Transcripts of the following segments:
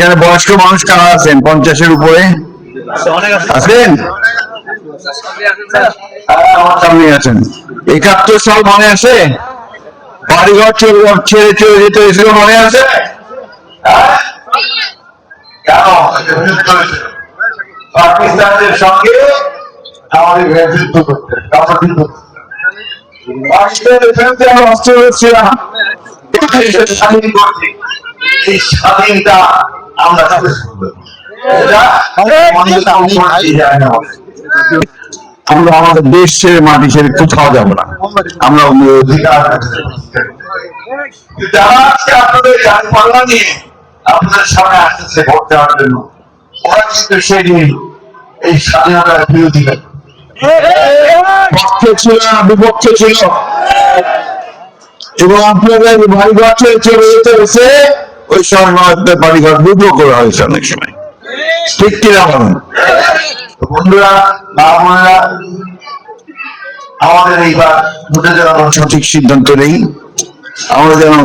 এখানে বয়স্ক মানুষ কারা আছেন? 50-এর উপরে আছেন? আমার সামনে আছেন। 71 সাল মনে আছে? বাড়িঘর ছেড়ে চলে যেতে হয়েছিল, মনে আছে? কেন পাকিস্তানের সঙ্গে আমাদের যুদ্ধ করতে পাকিস্তানের বিরুদ্ধে আমরা অস্ত্র হচ্ছিলাম, স্বাধীন করছি। এই স্বাধীনতা আমরা আমরা আমাদের দেশ ছেড়ে মাটি ছেড়ে কোথাও যাবো না। আমরা যারা আজকে আপনাদের পাল্লা নিয়ে আপনাদের সামনে আসতেছে ভোট দেওয়ার জন্য, ওরা কিন্তু সেদিন এই স্বাধীনতার বিরোধী পক্ষে ছিল না, বিপক্ষে ছিল। এবং আপনাদের বাড়িঘর ছেড়ে চলে যেতে হয়েছে, ওই সময় বাড়িঘর দুটো করা হয়েছে অনেক সময়। ঠিক কিনা বলেন? বন্ধুরা, মা বোনেরা, আমাদের এইবার ভোটে যেন সঠিক সিদ্ধান্ত নেই, আমরা যেন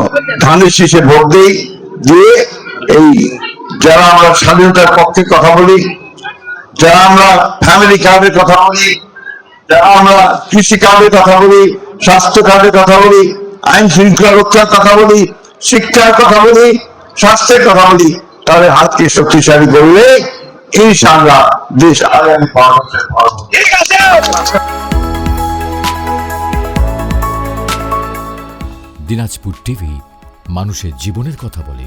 ধানের শীষে ভোট দিই, দিয়ে এই যারা আমরা স্বাধীনতার পক্ষে কথা বলি, যারা আমরা ফ্যামিলি কার্ডের কথা বলি, যারা আমরা কৃষি কার্ডের কথা বলি, স্বাস্থ্য কার্ডের কথা বলি, আইন শৃঙ্খলা রক্ষার কথা বলি, শিক্ষার কথা বলি, স্বাস্থ্যের কথা বলি, তাদের হাতকে শক্তিশালী করলে ইনশাআল্লাহ দেশ আগামী 5 বছর ভালো। ঠিক আছে। দিনাজপুর টিভি মানুষের জীবনের কথা বলে।